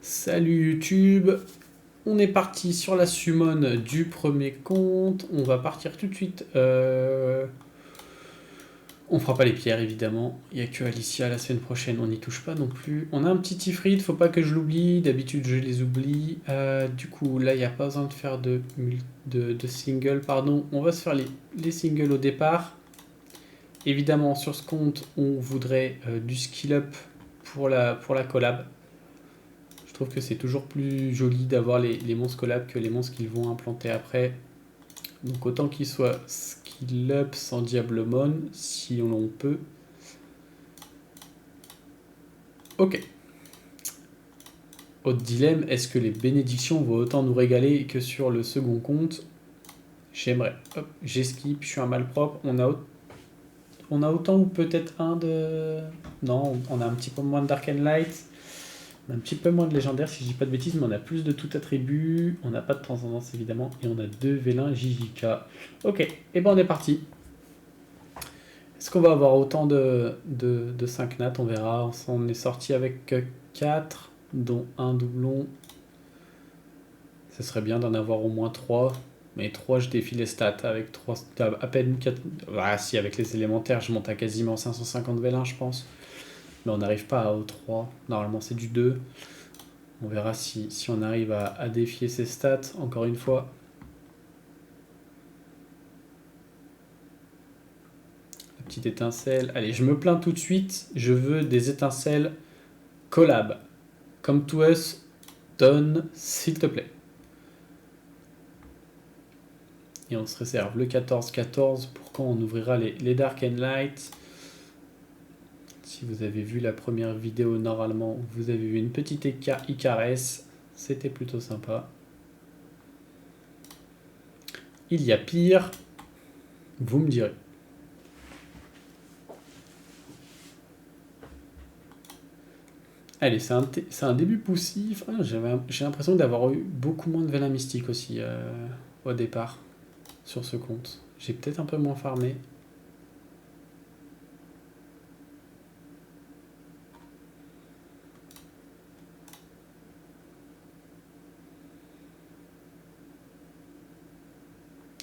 Salut YouTube, on est parti sur la summon du premier compte, on va partir tout de suite, on fera pas les pierres évidemment, il n'y a que Alicia la semaine prochaine, on n'y touche pas non plus. On a un petit Ifrit, faut pas que je l'oublie, d'habitude je les oublie, du coup là il n'y a pas besoin de faire de single, pardon, on va se faire les singles au départ. Évidemment sur ce compte on voudrait du skill up pour la collab. Je trouve que c'est toujours plus joli d'avoir les monstres collab que les monstres qu'ils vont implanter après. Donc autant qu'ils soient skill up sans Diablemon, si on peut. Ok. Autre dilemme, est-ce que les bénédictions vont autant nous régaler que sur le second compte? J'aimerais. Hop, j'esquive, je suis un malpropre. On a autant ou peut-être un de... Non, on a un petit peu moins de Dark and Light. On a un petit peu moins de légendaire si je dis pas de bêtises, mais on a plus de tout attribut. On n'a pas de transcendance évidemment. Et on a 2 vélins JJK. Ok, et ben on est parti. Est-ce qu'on va avoir autant de 5 nats? On verra. On est sorti avec 4, dont un doublon. Ce serait bien d'en avoir au moins 3. Mais 3, je défie les stats. Avec 3, à peine 4. Ah si, avec les élémentaires, je monte à quasiment 550 vélins, je pense. Mais on n'arrive pas au 3. Normalement, c'est du 2. On verra si on arrive à défier ses stats, encore une fois. La petite étincelle. Allez, je me plains tout de suite. Je veux des étincelles collab. Come to us, donne, s'il te plaît. Et on se réserve le 14-14 pour quand on ouvrira les Dark and Light. Si vous avez vu la première vidéo, normalement, vous avez vu une petite Icares. C'était plutôt sympa. Il y a pire. Vous me direz. Allez, c'est un début poussif. Ah, j'ai l'impression d'avoir eu beaucoup moins de vélin mystique aussi au départ sur ce compte. J'ai peut-être un peu moins farmé.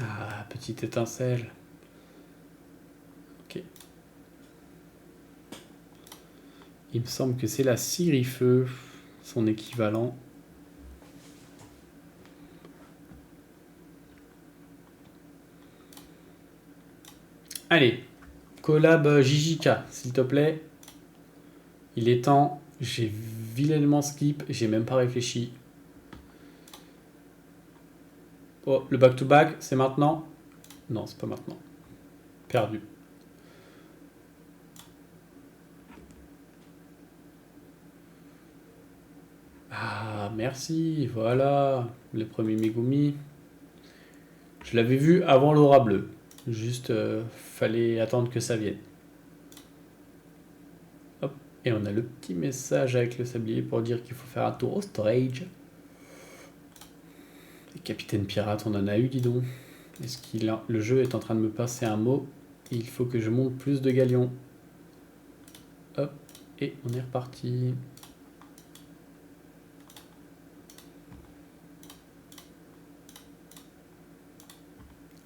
Ah, petite étincelle. Ok. Il me semble que c'est la Sirifeu, son équivalent. Allez, collab JJK, s'il te plaît. Il est temps. J'ai vilainement skip, j'ai même pas réfléchi. Oh, le back-to-back, c'est maintenant? Non, c'est pas maintenant. Perdu. Ah, merci, voilà, les premiers Megumi. Je l'avais vu avant l'aura bleue. Juste, fallait attendre que ça vienne. Hop, et on a le petit message avec le sablier pour dire qu'il faut faire un tour au storage. Et Capitaine Pirate, on en a eu, dis donc. Est-ce le jeu est en train de me passer un mot? Il faut que je monte plus de galions. Hop, et on est reparti.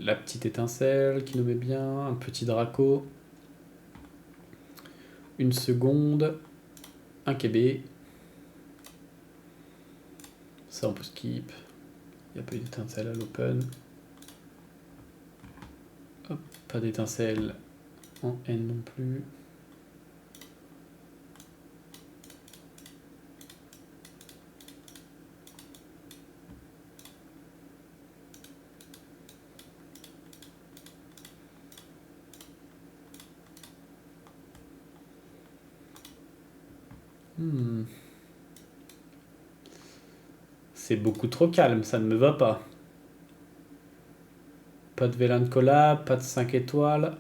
La petite étincelle qui nous met bien, un petit Draco. Une seconde, un KB. Ça on peut skip. Il n'y a pas d'étincelle à l'open. Hop, pas d'étincelle en N non plus. C'est beaucoup trop calme, ça ne me va pas. Pas de vélin de collab, pas de 5 étoiles.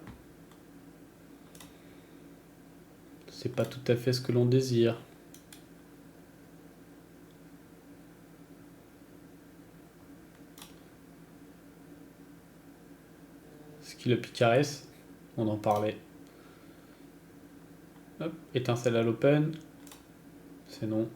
C'est pas tout à fait ce que l'on désire. Skill up Icares, on en parlait. Hop, étincelle à l'open. C'est non.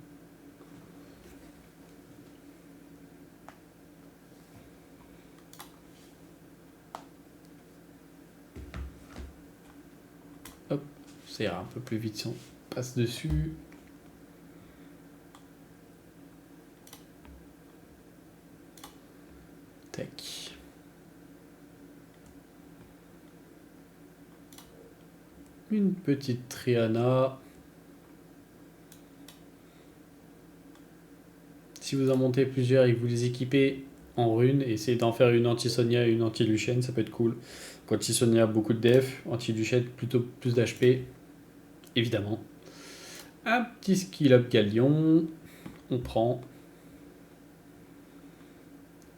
Ça ira un peu plus vite si on passe dessus. Tac. Une petite Triana. Si vous en montez plusieurs et que vous les équipez en runes, essayez d'en faire une anti-Sonia et une anti-Lucienne, ça peut être cool. Anti-Sonia, beaucoup de def, anti-Lucienne, plutôt plus d'HP, évidemment. Un petit skill up Galion, on prend.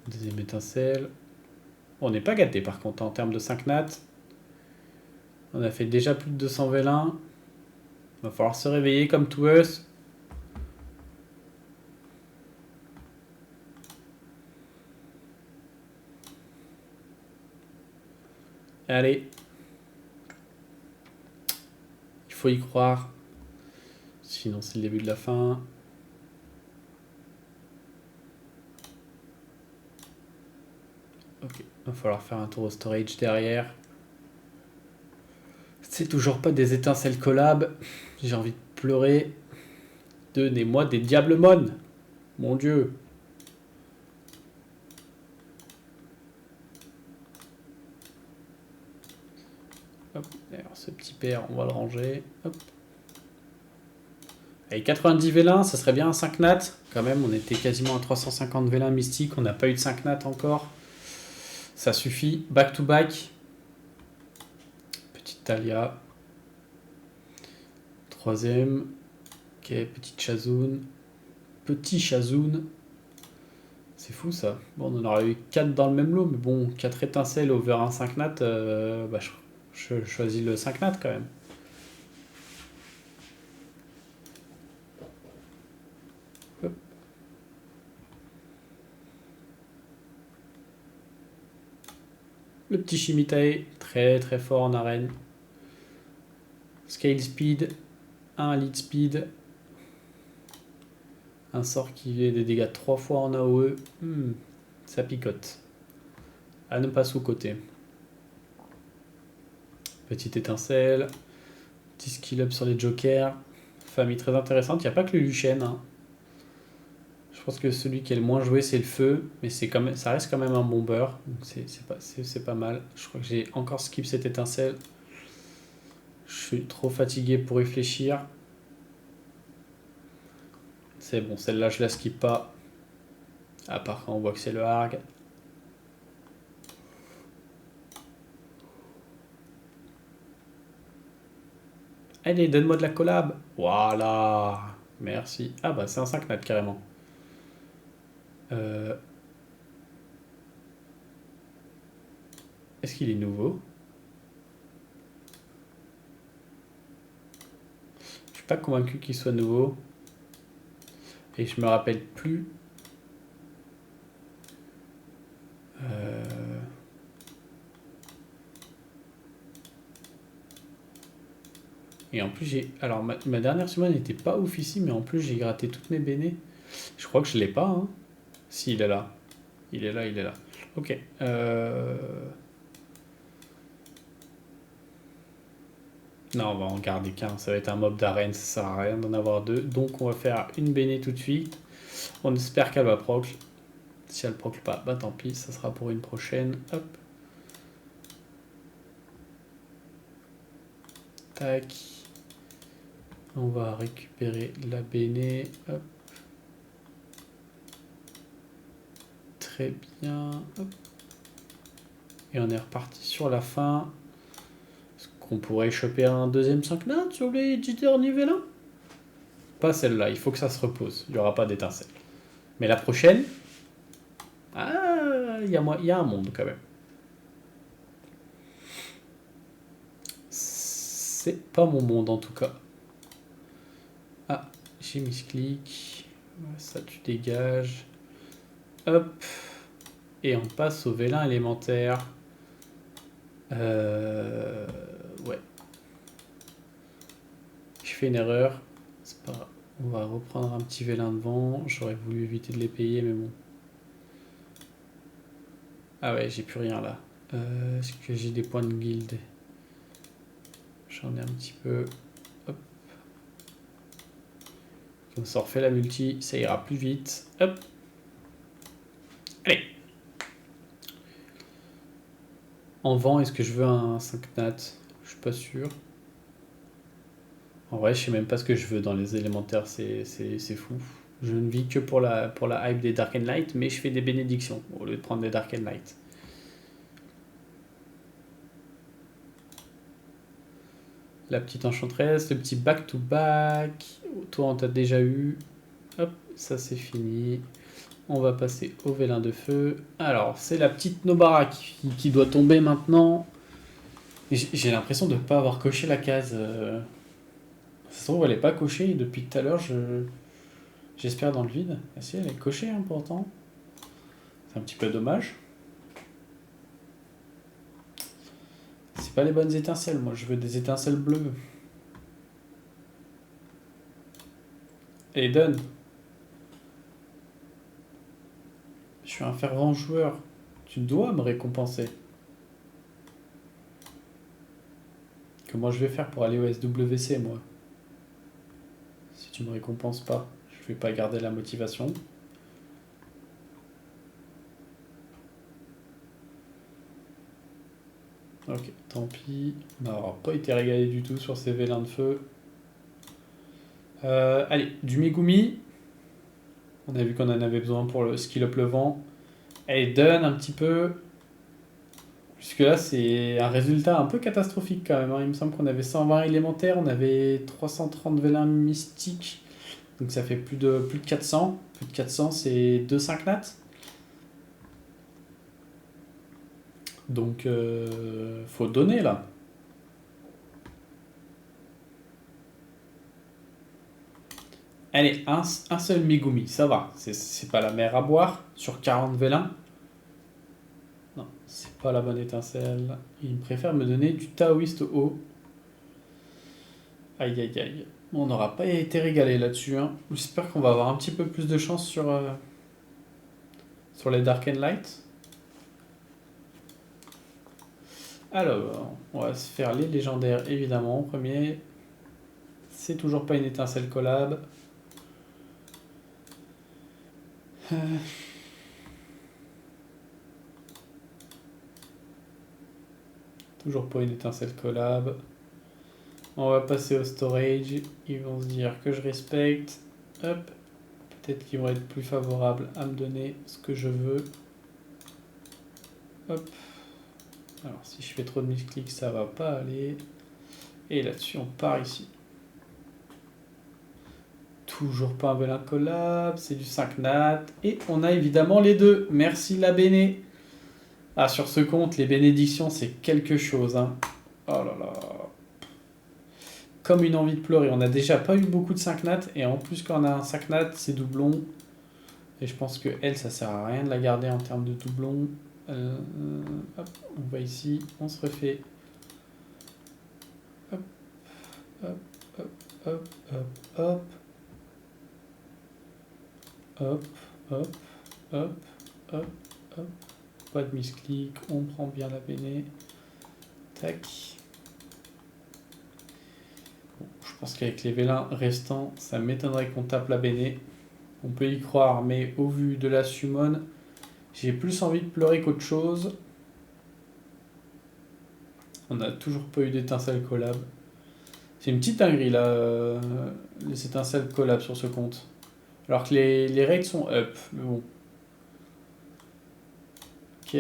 Deuxième étincelle. On n'est pas gâté par contre en termes de 5 nats. On a fait déjà plus de 200 vélins. Va falloir se réveiller comme tout us. Allez. Il faut y croire. Sinon c'est le début de la fin. Ok, va falloir faire un tour au storage derrière. C'est toujours pas des étincelles collab. J'ai envie de pleurer. Donnez-moi des Diablemon. Mon dieu. Hop, alors ce petit père, on va le ranger. Hop. Avec 90 vélins, ça serait bien un 5 nat. Quand même, on était quasiment à 350 vélins mystiques. On n'a pas eu de 5 nat encore. Ça suffit. Back to back. Petite Talia. Troisième. Ok, petite Chazoun. Petit Chazoun. C'est fou ça. Bon, on en aurait eu 4 dans le même lot, mais bon, 4 étincelles over un 5 nat, bah, je choisis le 5 nat quand même. Hop. Le petit Shimitae, très très fort en arène. Scale speed, un lead speed. Un sort qui fait des dégâts 3 fois en AOE. Ça picote. À ne pas sous-côté. Petite étincelle. Petit skill up sur les jokers. Famille très intéressante. Il n'y a pas que le Lucienne. Hein. Je pense que celui qui est le moins joué, c'est le feu. Mais quand même, ça reste quand même un bomber. Donc c'est pas mal. Je crois que j'ai encore skip cette étincelle. Je suis trop fatigué pour réfléchir. C'est bon, celle-là, je la skip pas. À part quand on voit que c'est le Harg. Allez, donne-moi de la collab. Voilà. Merci. Ah bah c'est un 5 nat carrément. Est-ce qu'il est nouveau? Je suis pas convaincu qu'il soit nouveau. Et je me rappelle plus. Et en plus j'ai... Alors ma dernière semaine n'était pas ouf ici, mais en plus j'ai gratté toutes mes bénées. Je crois que je l'ai pas. Hein. Si, il est là. Il est là, il est là. Ok. Non, on va en garder qu'un. Ça va être un mob d'arène, ça sert à rien d'en avoir deux. Donc on va faire une béné tout de suite. On espère qu'elle va proc. Si elle proc pas, bah tant pis, ça sera pour une prochaine. Hop. Tac. On va récupérer la béné. Hop. Très bien. Hop. Et on est reparti sur la fin. Est-ce qu'on pourrait choper un deuxième 5 nat sur les jitter niveau 1? Pas celle-là, il faut que ça se repose. Il n'y aura pas d'étincelle. Mais la prochaine... Ah, il y a un monde quand même. C'est pas mon monde en tout cas. Ah, j'ai mis ce clic. Ça, tu dégages. Hop. Et on passe au vélin élémentaire. Ouais. Je fais une erreur. C'est pas grave. On va reprendre un petit vélin devant. J'aurais voulu éviter de les payer, mais bon. Ah ouais, j'ai plus rien là. Est-ce que j'ai des points de guilde? J'en ai un petit peu. On s'en refait la multi, ça ira plus vite. Hop. Allez. En vent, est-ce que je veux un 5 nat? Je suis pas sûr. En vrai, je sais même pas ce que je veux dans les élémentaires, c'est fou. Je ne vis que pour la hype des Dark and Light, mais je fais des bénédictions au lieu de prendre des Dark and Light. La petite enchanteresse, le petit back-to-back. Toi, on t'a déjà eu. Hop, ça c'est fini. On va passer au vélin de feu. Alors, c'est la petite Nobara qui doit tomber maintenant. J'ai l'impression de ne pas avoir coché la case. Ça se trouve, elle n'est pas cochée. Depuis tout à l'heure, j'espère dans le vide. Ah si, elle est cochée hein, pourtant. C'est un petit peu dommage. C'est pas les bonnes étincelles. Moi, je veux des étincelles bleues. Et donne. Je suis un fervent joueur. Tu dois me récompenser. Comment je vais faire pour aller au SWC, moi? Si tu me récompenses pas, je vais pas garder la motivation. Ok, tant pis. On n'aura pas été régalé du tout sur ces vélins de feu. Allez, du Megumi. On a vu qu'on en avait besoin pour le skill up le vent. Allez, donne un petit peu. Jusque là, c'est un résultat un peu catastrophique quand même. Hein. Il me semble qu'on avait 120 élémentaires, on avait 330 vélins mystiques. Donc ça fait plus de 400. Plus de 400, c'est 2-5 nats. Donc, faut donner là. Allez, un seul Megumi, ça va. C'est pas la mer à boire sur 40 vélins. Non, c'est pas la bonne étincelle. Il préfère me donner du taoïste haut. Aïe aïe aïe. On n'aura pas été régalé là-dessus. Hein. J'espère qu'on va avoir un petit peu plus de chance sur les Dark and Light. Alors, on va se faire les légendaires évidemment en premier. C'est toujours pas une étincelle collab. Toujours pas une étincelle collab. On va passer au storage. Ils vont se dire que je respecte. Hop. Peut-être qu'ils vont être plus favorables à me donner ce que je veux. Hop. Alors si je fais trop de misclics, ça va pas aller. Et là-dessus, on part ici. Toujours pas un vélin collab, c'est du 5 nat. Et on a évidemment les deux. Merci la béné. Ah, sur ce compte, les bénédictions, c'est quelque chose. Hein. Oh là là. Comme une envie de pleurer. On n'a déjà pas eu beaucoup de 5 nat. Et en plus, quand on a un 5 nat, c'est doublon. Et je pense que elle, ça sert à rien de la garder en termes de doublon. Hop, on va ici, on se refait. Hop, hop, hop, hop, hop, hop. Hop, hop, hop, hop, hop. Pas de misclic, on prend bien la béné. Tac. Bon, je pense qu'avec les vélins restants, ça m'étonnerait qu'on tape la béné. On peut y croire, mais au vu de la summon, j'ai plus envie de pleurer qu'autre chose. On n'a toujours pas eu d'étincelle collab. C'est une petite dinguerie là, les étincelles collab sur ce compte. Alors que les rates sont up, mais bon. Ok.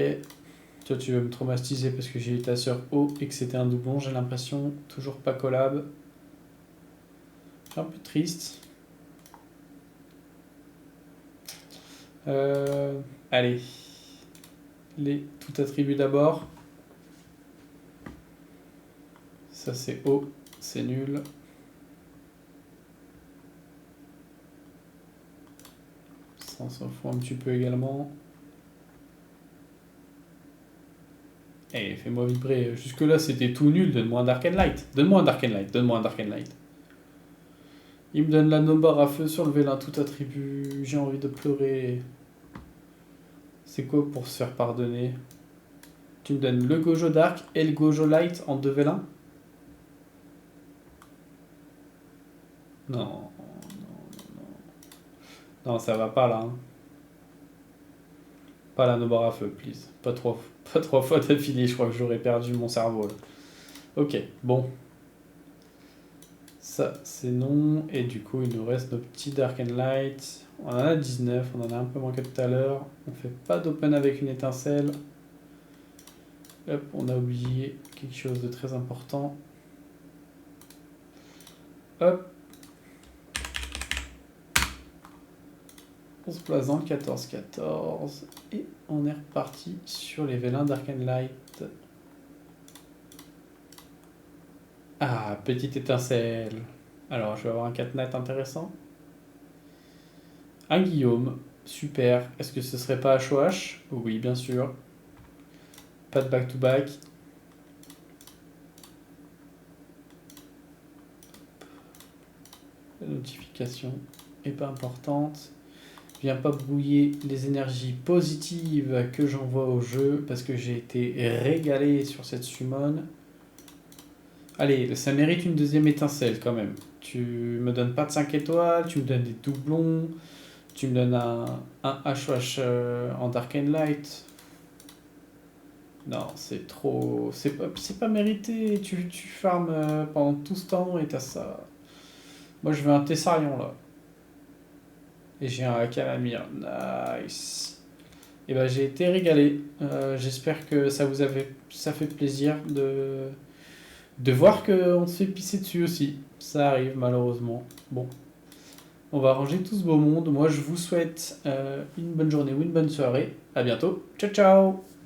Toi, tu veux me traumatiser parce que j'ai eu ta sœur haut et que c'était un doublon, j'ai l'impression. Toujours pas collab. Je suis un peu triste. Allez. Les tout attribut d'abord. Ça, c'est haut. C'est nul. Ça, on s'en fout un petit peu également. Eh, fais-moi vibrer. Jusque-là, c'était tout nul. Donne-moi un Dark and Light. Donne-moi un Dark and Light. Donne-moi un Dark and Light. Il me donne la Nobar à feu sur le vélin, tout attribut. J'ai envie de pleurer. C'est quoi pour se faire pardonner? Tu me donnes le Gojo Dark et le Gojo Light en 2 vélins? Non, non, non, non. Non, ça va pas là. Hein. Pas la no bar à feu, please. Pas trois fois d'affilée, je crois que j'aurais perdu mon cerveau là. Ok, bon. Ça, c'est non. Et du coup, il nous reste nos petits Dark and Light. On en a 19, on en a un peu moins que tout à l'heure. On fait pas d'open avec une étincelle. Hop, on a oublié quelque chose de très important. Hop. On se place dans le 14-14. Et on est reparti sur les vélins Dark and Light. Ah, petite étincelle. Alors, je vais avoir un 4 net intéressant. Un Guillaume. Super. Est-ce que ce serait pas HOH? Oui, bien sûr. Pas de back-to-back. La notification est pas importante. Viens pas brouiller les énergies positives que j'envoie au jeu parce que j'ai été régalé sur cette summon. Allez, ça mérite une deuxième étincelle quand même. Tu me donnes pas de 5 étoiles, tu me donnes des doublons, tu me donnes un HOH en Dark and Light. Non, c'est trop. C'est pas mérité. Tu farmes pendant tout ce temps et t'as ça. Moi je veux un Tessarion là. Et j'ai un Calamir. Nice. Et ben j'ai été régalé. J'espère que ça fait plaisir de voir qu'on se fait pisser dessus aussi. Ça arrive malheureusement. Bon, on va ranger tout ce beau monde. Moi je vous souhaite une bonne journée ou une bonne soirée. À bientôt. Ciao ciao.